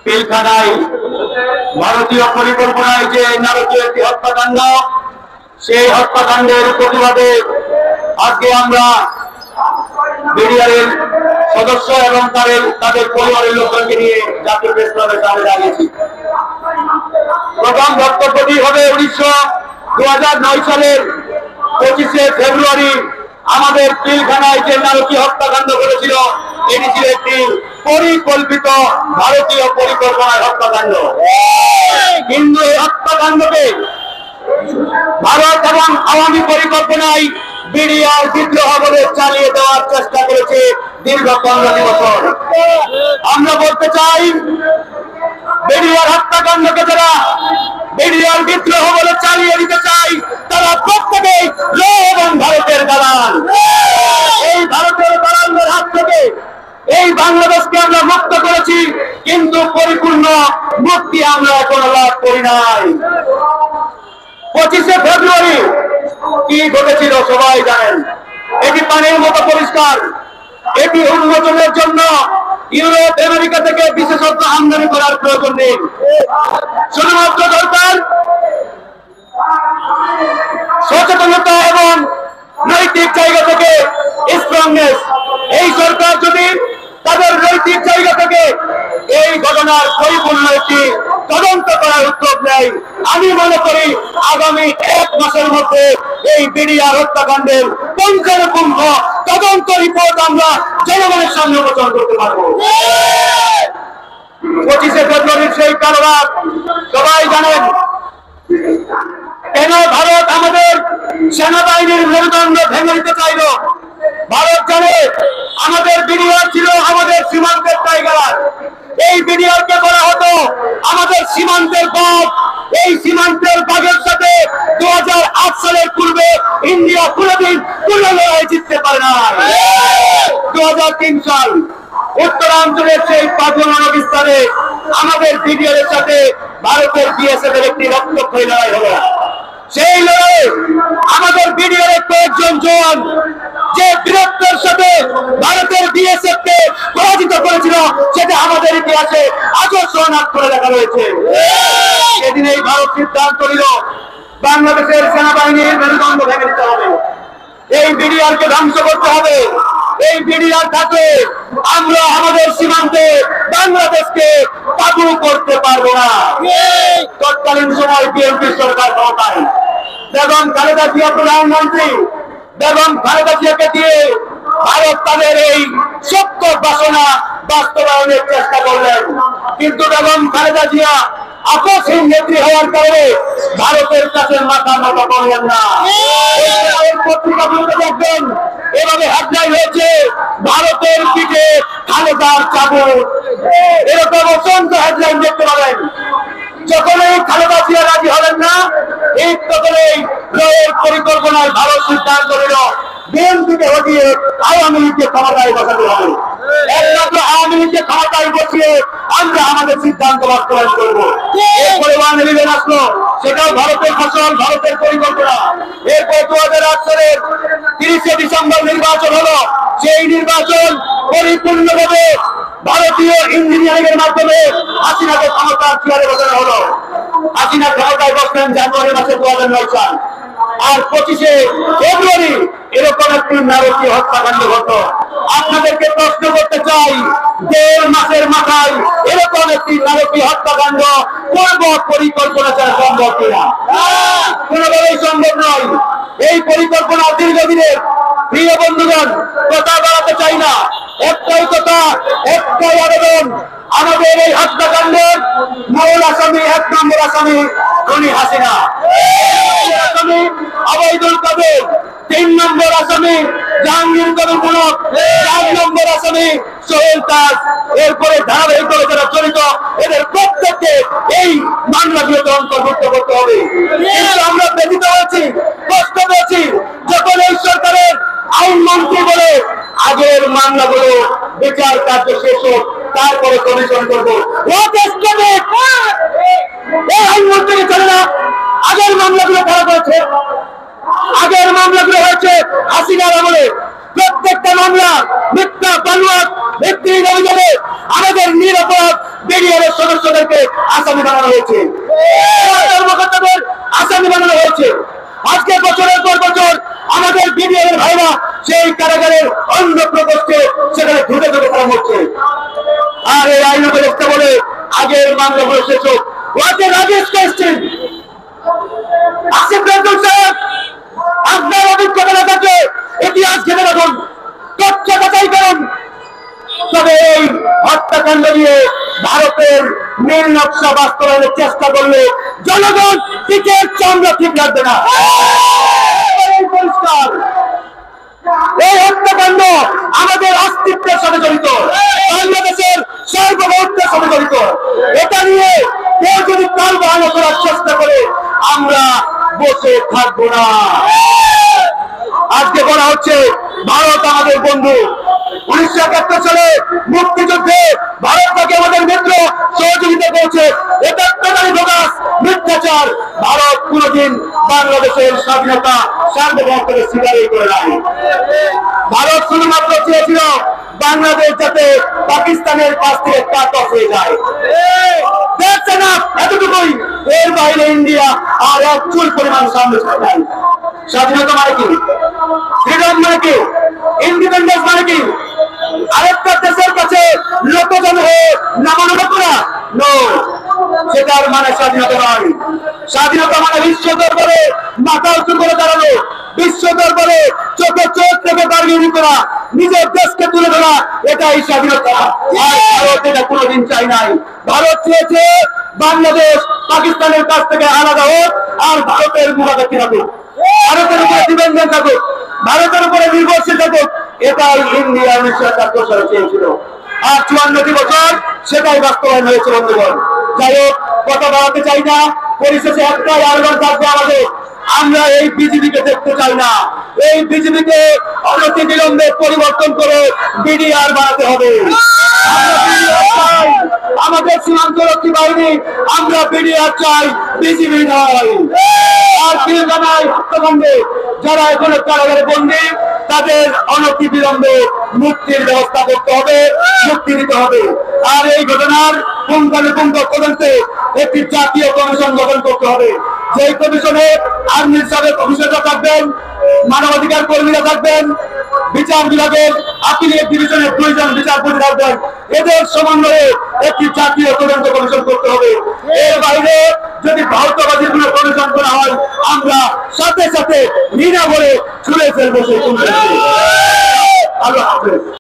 পিলখানায় ভারতীয় পরিকল্পনায় যে নারকীয় একটি হত্যাকাণ্ড, সেই হত্যাকাণ্ডের প্রতিবাদে আজকে আমরা বিডিআরের সদস্য এবং তাদের পরিবারের লোকজনকে নিয়ে জাতীয় প্রেস ক্লাবের সামনে দাঁড়িয়েছি। প্রথম বক্তব্যটি হবে 2009 সালের 25শে ফেব্রুয়ারি আমাদের পিলখানায় যে নারকীয় হত্যাকাণ্ড ঘটেছিল, এটি ছিল একটি পরিকল্পিত ভারতীয় পরিকল্পনার হত্যাকাণ্ড। কিন্তু এই হত্যাকাণ্ডকে ভারত এবং আওয়ামী পরিকল্পনায় বিডিআর বিদ্রোহ বলে চালিয়ে দেওয়ার চেষ্টা করেছে দীর্ঘ 15 বছর। আমরা বলতে চাই, বিডিআর হত্যাকাণ্ডকে যারা বিডিআর বিদ্রোহ বলে চালিয়ে দিতে চাই, তারা প্রত্যেকেই র এবং ভারতের দালাল। এই ভারতের দালালদের হাত থেকে এই বাংলাদেশকে আমরা মুক্ত করেছি, কিন্তু পরিপূর্ণ মুক্তি আমরা এখনো লাভ করি নাই। 25শে ফেব্রুয়ারি কি ঘটেছিল সবাই জানেন। এটি পানির মতো পরিষ্কার। এটি উন্মোচনের জন্য ইউরোপ আমেরিকা থেকে বিশেষজ্ঞ আমদানি করার প্রয়োজন নেই। শুধুমাত্র দরকার সচেতনতা এবং নৈতিক জায়গা থেকে স্ট্রংনেস। এই সরকার যদি তাদের নৈতিক জায়গা থেকে এই ঘটনার পরিপূর্ণ একটি তদন্ত করার উদ্যোগ নেয়, আমি মনে করি আগামী 1 মাসের মধ্যে এই বিডিআর হত্যাকাণ্ডের পুঙ্খানুপুঙ্খ তদন্ত রিপোর্ট আমরা জনগণের সামনে উপস্থাপন করতে পারবো। 25শে ফেব্রুয়ারির সেই কারণ সবাই জানেন। কেন ভারত আমাদের সেনাবাহিনীর মেরুদণ্ড ভেঙে দিতে চাইল? ভারত জানে আমাদের বিডিআর ছিল আমাদের সীমান্তের টাইগার। এই বিডিআর কে করা হতো আমাদের সীমান্তের বাঘ। এই সীমান্তের বাঘের সাথে 2008 সালের পূর্বে ইন্ডিয়া কোনদিন কোন লড়াই জিততে পারে না। 2003 সাল উত্তরাঞ্চলের সেই পাঁচজনের বিস্তারে আমাদের বিডিআর এর সাথে ভারতের বিএসএফ এর একটি রক্তক্ষয়ী লড়াই হলো। সেই লড়াইয়ে আমাদের বিডিআর এর কয়েকজন জওয়ান যে বীরত্বের সাথে ভারতের বিএসএফ কে পরাজিত করেছিল, সেটা আমাদের ইতিহাসে আজও শনাক্ত করে রাখা রয়েছে। সেদিন এই ভারত সিদ্ধান্ত নিল বাংলাদেশের সেনাবাহিনীর মেরুদণ্ড ভেঙে দিতে হবে, এই বিডিআর কে ধ্বংস করতে হবে। এই বিডিআর থাকলে আমরা আমাদের সীমান্তে বাংলাদেশকে কাবু করতে পারবো না। তৎকালীন সময় বিএনপি সরকার ক্ষমতায়, বেগম খালেদা জিয়া প্রধানমন্ত্রী। বেগম খালেদা জিয়াকে দিয়ে ভারত তাদের এই সত্য বাসনা বাস্তবায়নের চেষ্টা করলেন, কিন্তু বেগম খালেদা জিয়া আপসহীন নেত্রী হওয়ার কারণে ভারতের কাছে মাথা নত করলেন না। পত্রিকাগুলোতে দেখবেন এভাবে হেডলাইন হয়েছে, ভারতের পিঠে খালেদার চাবুক। এরকম অসংখ্য হেডলাইন দেখতে পাবেন। যখন এই খালেদা জিয়া রাজি হলেন না, এই তখনই রয়ের পরিকল্পনায় ভারত সিদ্ধান্ত নিল বিএনপিকে হটিয়ে আওয়ামী লীগকে ক্ষমতায় বসাতে হবে। একমাত্র আওয়ামী লীগকে ক্ষমতায় বসিয়ে আমরা আমাদের সিদ্ধান্ত বাস্তবায়ন করবো। এরপরে ওয়ান ইলেভেন আসলো, সেটাও ভারতের ফসল, ভারতের পরিকল্পনা। এরপর 2008 সালের 30শে ডিসেম্বর নির্বাচন হলো। সেই নির্বাচন পরিপূর্ণভাবে ভারতীয় ইঞ্জিনিয়ারিং এর মাধ্যমে হাসিনাকে ক্ষমতার চেয়ারে বসানো হলো। হাসিনা ক্ষমতায় বসলেন জানুয়ারি মাসে 2009 সাল। আর 25শে ফেব্রুয়ারি এরকম একটি নারকীয় হত্যাকাণ্ড ঘটল। আপনাদেরকে প্রশ্ন করতে চাই, 1.5 মাসের মাথায় এরকম একটি নারকীয় হত্যাকাণ্ড পূর্ব পরিকল্পনা ছাড়া সম্ভব কিনা? কোনোভাবেই সম্ভব নয়। এই পরিকল্পনা দীর্ঘদিনের। প্রিয় বন্ধুগণ, কথা বাড়াতে চাই না, একটাই কথা, একটাই আবেদন। আমাদের এই হত্যাকাণ্ডের মূল আসামি, 1 নম্বর আসামি খুনি হাসিনা, আসামি আবাইদুল কাদের, 3 নম্বর আসামি জাহাঙ্গীর কবির মুলক, 4 নম্বর আসামি সোহেল তাজ। এরপরে ধারাবাহিকভাবে যারা জড়িত, এদের প্রত্যেককে এই মামলাগুলোতে অন্তর্ভুক্ত করতে হবে। কিন্তু আমরা ব্যথিত হয়েছি, কষ্ট পেয়েছি যখন এই সরকারের আইন মন্ত্রী বলে আগের মামলাগুলো বিচার কার্য শেষ হোক, তারপরে কমিশন করবো। এই আইনমন্ত্রী চলে না, আগের মামলাগুলো করা হয়েছে, আগের মামলাগুলো হয়েছে হাসিনার আমলে। প্রত্যেকটা মামলা মিথ্যা বানোয়াট ব্যক্তির অভিযোগে আমাদের নিরাপদ বিডিআর সদস্য কর্মকর্তাদেরকে আসামি বানানো হয়েছে, কর্মকর্তাদের আসামি বানানো হয়েছে। আজকে বছরের পর বছর আমাদের বিডিআর ভাইরা সেই কারাগারের অন্য প্রকোষ্ঠে সেখানে ঢুকে ঢুকে তারা মরছে। আর এই আইন ব্যবস্থা বলে আগের মামলাগুলো শেষ হোক। ওয়াজে রাজেশ কোয়েশ্চেন আসিফ নজরুল সাহেব, আপনার অভিজ্ঞতা না থাকলে ইতিহাস ঘেটে রাখুন, তথ্য যাচাই করুন। তবে এই হত্যাকাণ্ড নিয়ে ভারতের নীল নকশা বাস্তবায়নের চেষ্টা করলে জনগণ টিকের চামড়া ঠিক রাখবে না। পরিষ্কার, এই হত্যাকাণ্ড আমাদের অস্তিত্বের সাথে জড়িত, বাংলাদেশের সার্বভৌমত্বের সাথে জড়িত। এটা নিয়ে কেউ যদি কাল বাহানা করার চেষ্টা করে আমরা বসে থাকবো না। আজকে বলা হচ্ছে ভারত আমাদের বন্ধু। 1971 সালে মুক্তিযুদ্ধে ভারত তাকে আমাদের মিত্র সহযোগিতা করেছে। এটা টোটালি বোগাস, মিথ্যাচার। ভারত কোনদিন বাংলাদেশের স্বাধীনতা সার্বভৌমত্বকে স্বীকারই করে নাই। ভারত শুধুমাত্র চেয়েছিল বাংলাদেশ যাতে পাকিস্তানের কাছ থেকে কাট অফ হয়ে যায়। এতটুকুই, এর বাইরে ইন্ডিয়া আর এক চুল পরিমাণ সামনে ছয় নাই। স্বাধীনতা মানে কি? ফ্রিডম মানে কি? ইন্ডিপেন্ডেন্স মানে কি? আরেকটা দেশের কাছে লোকজন হয়ে নামানো করা? নো, সেটার মানে স্বাধীনতা নয়। স্বাধীনতা মানে বিশ্ব দরবারে মাথা উঁচু করে দাঁড়ানো, বিশ্ব দরবারে চোখে চোখ থেকে বার্গেনিং করা, নিজের দেশকে তুলে ধরা, এটাই স্বাধীনতা। আর ভারত এটা কোনোদিন চাই নাই। ভারত চেয়েছে বাংলাদেশ পাকিস্তানের কাছ থেকে আলাদা হোক আর ভারতের মুখাপেক্ষি থাকুক, ভারতের উপরে ডিপেন্ডেন্ট থাকুক, ভারতের উপরে নির্ভরশীল থাকুক। এটাই ইন্ডিয়া 1971 সালে চেয়েছিল। আর 54টি বছর সেটাই বাস্তবায়ন হয়েছে। বন্ধুগণ, যাই হোক, কথা বাড়াতে চাই না। পরিশেষে একটাই আহ্বান থাকবে আমাদের, আমরা এই বিজেপিকে দেখতে চাই না। এই বিজেপিকে অনতি বিলম্বে পরিবর্তন করে বিডিআর বানাতে হবে। আমাদের সীমান্তরক্ষী বাহিনী, আমরা বিডিআর চাই, বিজেপি নয়। আর পিলখানায় হত্যাকাণ্ডে যারা এখানে কারাগারে বন্দী, তাদের অনতি বিলম্বে মুক্তির ব্যবস্থা করতে হবে, মুক্তি দিতে হবে। আর এই ঘটনার পুঙ্খানুপুঙ্খ তদন্তে একটি জাতীয় কমিশন গঠন করতে হবে। যে কমিশনে আর্মির সাবেক কমিশনাররা থাকবেন, মানবাধিকার কর্মীরা থাকবেন, বিচার বিভাগের আপিলেট ডিভিশনের 2 জন বিচারপতি থাকবেন। এদের সমন্বয়ে একটি জাতীয় তদন্ত কমিশন করতে হবে। এর বাইরে যদি ভারতবাদীর কোনো কমিশন করা হয়, আমরা সাথে সাথে ঘৃণা করে ছুঁড়ে ফেলবো সেই কমিশনকে। আল্লাহ হাফেজ।